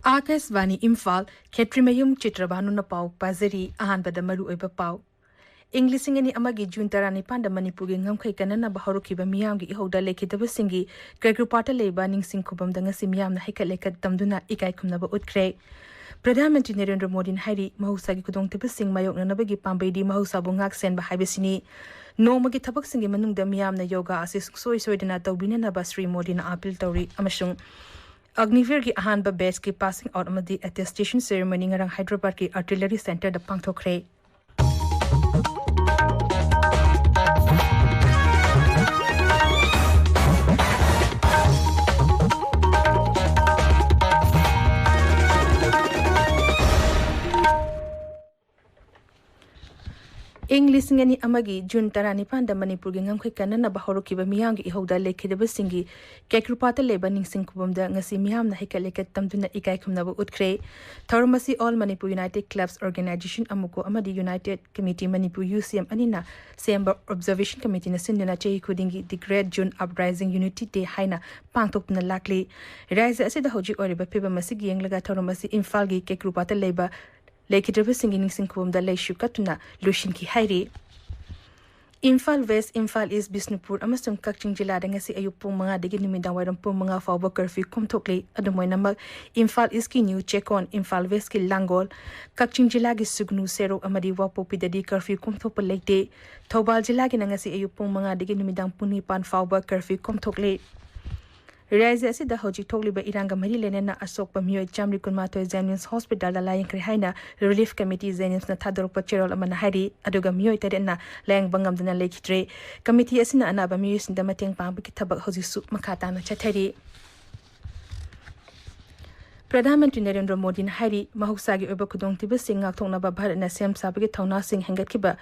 Akashvani Imphal Ketrimayum Chitrabhanu na pau pazari ahanbada maru oiba pau. Englishing ani amagi June tarani panda Manipuri ngamkai kanana baharukiba miyamgi ihoda lekitaba singi Gregrupata leba ningsing kubam danga simyam na heka lekat tamduna ikai kumnaba utkre. Pradhan Mantri Narendra Modi hairi mahusagi kudongtiba sing mayok na nabagi pambaydi mahusabu ngak sen bahaibisini. No magi tabak singi manungda miyam na yoga asis soy dina tawbina na Sri Modi na apil tawri amashung Agniveer की अहानबा batch की passing out अमदी attestation ceremony ngarang Hyderabad की artillery centre द पांगथोखरे English ngani amagi June tarani panda Manipur gi ngamkhoi kanana bahoruki ba miyam gi ihoda lekhidaba singi kekrupata leba ningsing kubumda ngasi miyam na hikaleket tamduna ikai khumna ba utkre Tharmasi All Manipur United Clubs Organization amuko amadi United Committee Manipur UCM anina Sember Observation Committee na sinduna chei khudingi the Great June Uprising Unity Day haina pangtokna lakli rise asida hoji oriba peba masigi yenglaga Tharmasi Imphal gi kekrupata leba Lekhidraba singing Sinkum the Leishu Katuna, Lushin Ki Hairi. Imphal West, Imphal East, Bisnupur, Amasum Kakching Jiladangasi Ayupumanga, the Ginimidawaram Pumanga for Curfew Kumtokli, Adamoinama, Imphal Iski New Check on Imphal West Ki Langol, Kakching Jilagi Sugnu Sero Amadi Wapopi the Curfew Kumtopa Lake Day, Tobal Jilaginangasi Ayupumanga, the Ginimidang Puni Pan Fauba Curfew Kumtokli. Rise as the Hoji Togliba Iranga Marilena Asok Pamio Jamri Kunmato Zenins Hospital, the Lion Krihaina, Relief Committee Zenins Natador Pachero Amanahari, Aduga Mioitadena, Lang Bangam Dana Lake Dre, Committee Asina Anaba Mus in the Mating Pambikitaba Hosi Soup Makata Chateri. Pradhan Mantri Narendra Modi Hari, Mahusagi Ubakudong Tiba Sing Aktona Babar and Assam Sabaki Tona Sing Hangakiba.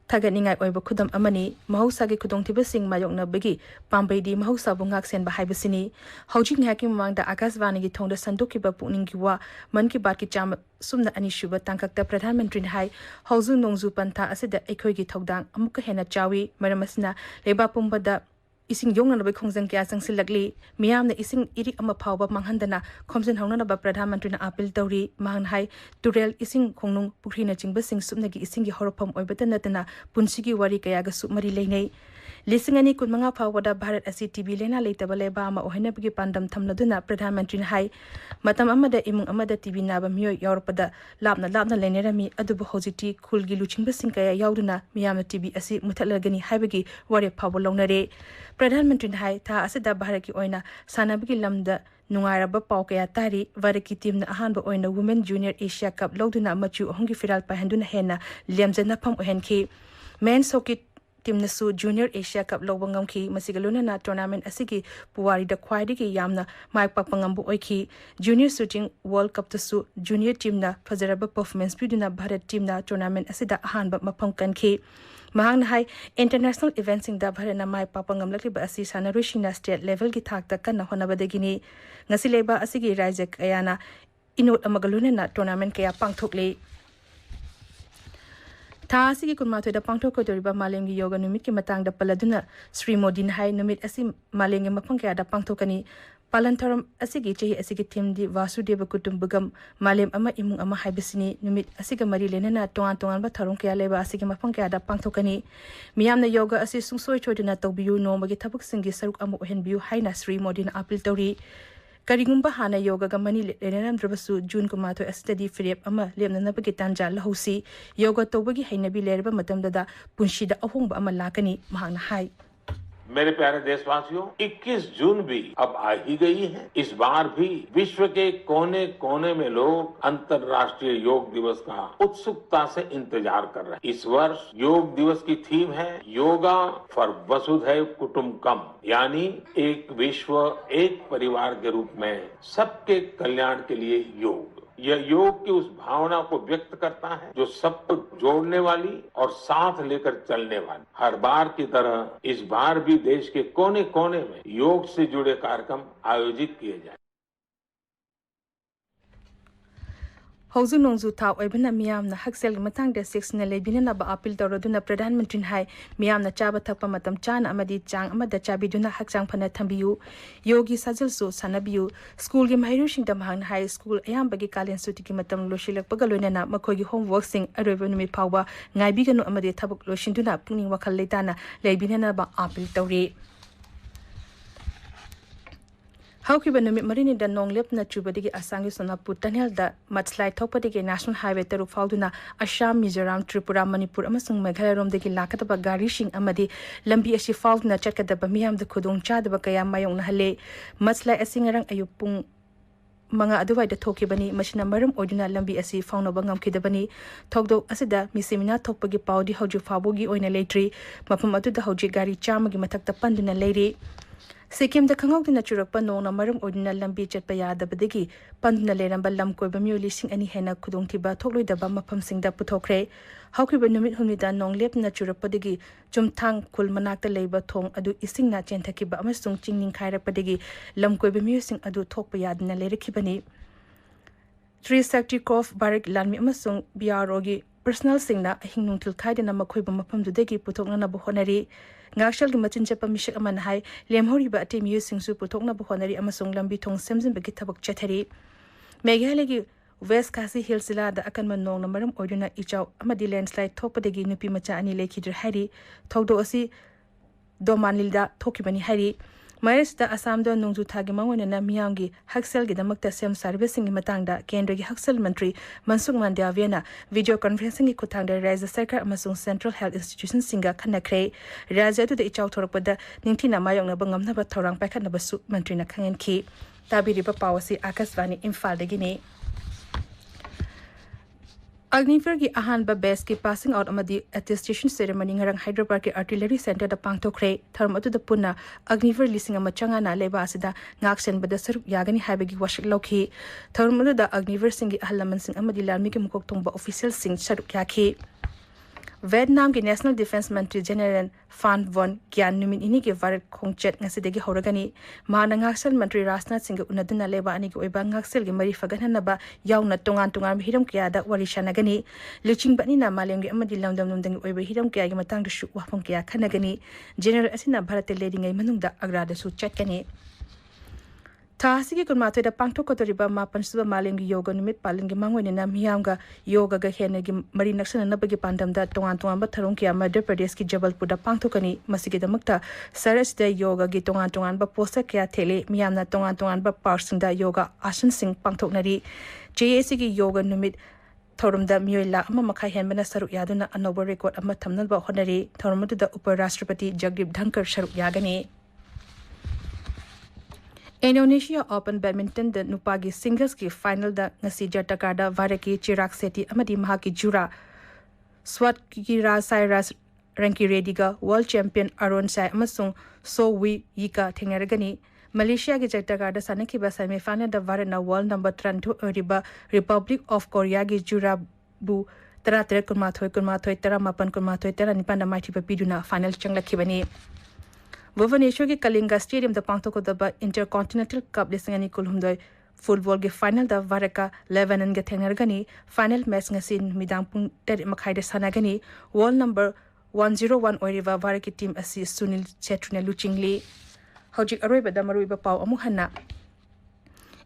Taganingai oiba kudam amani mahusagi kudongtiba sing mayokna bagi pambaydi mahusabu ngak sen bahaibasini hojing haki mamangda Akashvani gi thongda sandokiba pukningi wa man ki baat ki cham sumna ani shuba tangkakta Pradhan Mantri hai hauzu nongzu pantha asida ekhoi gi thogdang amuka hena chawi maramasna leba pumbada Ising yong na khongjang kya sangsil lagli miyam na ising iri ama phawba manghandana khomjin hongna na Pradhan Mantri na apil tawri mahang hai turel ising khongnung pukhri na jingba sing supna gi ising gi horopham oibata natana punsigi wari kaya ga supmari leinei lisingani kunmanga phawada Bharat asi TV lena leitaba leba ama ohena bigi pandam thamladuna Pradhan Mantri hai matam amada imung amada TV na ba miyo yorpada labna leinerami adubu hojiti khulgi luchingba sing kaya yauduna miyam na TV asi muthalagani haibagi wari phawba longnare Pradhan Mantri hai tha asida Bharat ki oina sanabigi lamda nungairaba pau kaya tari variki team na ahanba oina Women Junior Asia Cup loduna machu hongi firal pahanduna hena lemjana pham ohenki men's hockey team nasu Junior Asia Cup lobangam ki masigaluna na tournament asigi puwari da khwaidi ki yamna mai pakpangambu oiki Junior Shooting World Cup tasu junior team na fazaraba performance biduna Bharat team na tournament asida ahanba mapham kanki Mahang hai international events in the Bharana Mai Papangam Lakiba Asi Sanarushina state level ki thak tak na honabadegini Nasileba Asigi Rajak Ayana Inut Amagaluna tournament kaya pangthokli Ta asigi kunmato da pangthok doriba malengi yoga numit ki matang da paladuna Sri Modi hai numit asi malengi mapang kaya da pangthokani Palantaram asigi chehi asigi team di Vasudeva Kutumbagam malem ama imung ama haibasini numit asiga mari lenana tongan ba tharong kaya leba asigi mapang kaya da pangthokani miyam na yoga asi sungsoi choduna tawbiyu no magi thabuk singi saruk amu ohenbiyu haina Sri Modi na apil tawri Karigumba hana yoga gamani lenanam drabasu June kumato study firep ama lemna nabagi tanja lahusi yoga tawbagi hainabi lerba matamda da punshida ahongba ama lakani mahang na hai मेरे प्यारे देशवासियों 21 जून भी अब आ ही गई है इस बार भी विश्व के कोने कोने में लोग अंतर्राष्ट्रीय योग दिवस का उत्सुकता से इंतजार कर रहे हैं इस वर्ष योग दिवस की थीम है योगा फॉर वसुधैव कुटुंबकम यानी एक विश्व एक परिवार के रूप में सबके कल्याण के लिए योग यह योग की उस भावना को व्यक्त करता है जो सबको जोड़ने वाली और साथ लेकर चलने वाली हर बार की तरह इस बार भी देश के कोने कोने में योग से जुड़े कार्यक्रम आयोजित किए जाए Hauzu nongzu thaw oibana miyamna haksel matangda 6 na lebinanaba appeal tawraduna Pradhan Mantri hai miyamna chaba thakpa matam chana amadi chang amada chabiduna hakchang phana thambiyu yogi sajilsu sanabiyu school gi mahirushingda mahang high school ayambagi kalen suti ki matam loshilakpaga loinana makhogi homework sing aroiba numit phawba ngaibiganu amadi thabuk loshinduna pungning wakhal leitana lebinanaba appeal tawri Haukiba numit marini da nonglep na chubadigi asangi sonapur tunnel da mudslide thokpadigi national highway taru fauduna Assam Mizoram Tripura Manipur amasung Meghalaya romdagi lakataba gari shing amadi lambi asi fauduna chatkadaba miyam da khudong chadaba kaya mayong nahale mudslide asingarang ayupung mga aduwai da thokibani machina maram oduna lambi asi faunaba ngamkidabani thokdo asida misimina thokpagi paudi hauju fabogi oina leitri mapam adu da hauji gari chamagi mathakta panduna leiri Sikkim da khangawduna churakpa nongna maram odina lambi chatpa yadabadagi panduna leramba lamkoiba mioli sing ani hena khudongthiba thokloidaba maphamsingda puthokre hawkriba numit humnida nonglepna churakpadagi chumthang khul manakta leiba thong adu isingna chenthakiba amasung chingning khairapadagi lamkoiba miosing adu thokpa yadna lerekhibani Secretary of Barak Lanmi amasung BRO gi personal singna hingnungthil khaidena makhoiba maphamdudagi puthokna na honari ngakshal gi machin chapa mishak aman hai lemhori ba ate miu singsu puthokna bu honari amasung lambi thong semjin bagi thabak chathari Meghalaya gi West Khasi Hills zila da akan man nong namaram oduna ichaw amadi landslide thokpadagi nupi macha ani lekhidir hari thokdo asi domanlilda thokibani hari Mayas da Assam da nongju thagi mangwana na miyangi haksel gi damakta sem servicing gi matangda kendra gi haksel mantri Mansukh Mandavia video conferencing gi kuthangda Rajya Sarkar amasung Central Health Institution singa khanakre Rajya du da ichaw thorakpada ningthina mayong na bangam na ba thorang paikhat na basu mantri na khangen ki tabiri ba pawasi Akashvani Imphal dagi ni Agnifer gi ahanba base ki passing out amadi attestation ceremony ngarang Hyderabad ki artillery center da pangthokre tharmatu da punna Agnifer lising ama changa na leba asida ngaksen bada saruk yagani haibagi washik lokhi tharmatu da Agnifer singi ahlaman sing amadi larmi ki mukok tongba official sing saruk yakhi Vietnam ki National Defense Mantri General Phan Von Gyan numin ini ki varat khongchet ngasidegi horagani mahana ngaksel Mantri Rajnath Singh unaduna leba ani ki oiba ngaksel gi mari faganhanaba yauna tongan hiram kya da warishanagani luching bani na malem gi amadi lamdam numdang oiba hiram kya gi matang du wafam kya khanagani General asina bharat ledingai manungda agrada su chatkani Tahasi ki kunmatoi da pangthokotoriba mapan suba malengi yoga numit palengi mangwene na miyamga yoga ga hena gi mari naksana nabagi pandam da tongan ba tharong ki Madhya Pradesh ki Jabalpur da pangthokani masigi damakta saras da yoga gi tongan ba posa kya thele miyamna tongan ba parsing da yoga asan sing pangthoknari JAC ki yoga numit thorum da mioila ama makha henbana saruk yaduna anover record ama thamnal ba honari thorum da Upar Rashtrapati Jagdeep Dhankar saruk yagani Indonesia Open Badminton the Nupagi singles ki final da ngasi Jakarta da Varaki Chirag Sethi amadi mahaki jura Swat Kira Cyrus Ranki Rediga World Champion Arun Sai amasung So Wi Yika thengaragani Malaysia ki Jakarta da sanaki ba semi final da Varana World number 32 riba Republic of Korea ki jura bu tara kunmathoi tara mapan kunmathoi tara nipan da maiti pa piduna final changlakibani Bhubaneswar ki Kalinga Stadium da pangthoko da Intercontinental Cup lisangani kulhumdoi football ge final da Varaka 11 ge thengargani final match ngasi midangpung ter makhai de sanagani wall number 101 oiriva Varaki team asi Sunil Chetrune Luchingli hojik aroiba da maruiba pau amu hanna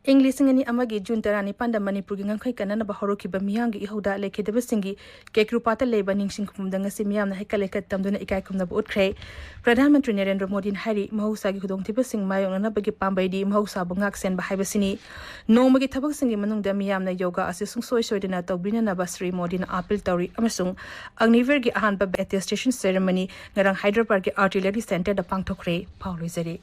English ngani amagi June tarani panda Manipur gi ngangkhai kanana ba horoki ba miyangi ihoda lekhedeba singi kekrupata leba ningsing kumdanga si miyam na hekale ka tamduna ikai kumna bu utkre Pradhan Mantri Narendra Modi hari mahausa gi khudong thiba sing mayong na bagi pambai di mahausa bungak sen ba haibasini nomagi thabak singi manung da miyam na yoga asi sung soi soidina tawbina na ba Sri Modi na appeal tawri amasung Agniver gi ahan ba attestation ceremony ngarang Hyderabad gi artillery center da pangthokre paulizari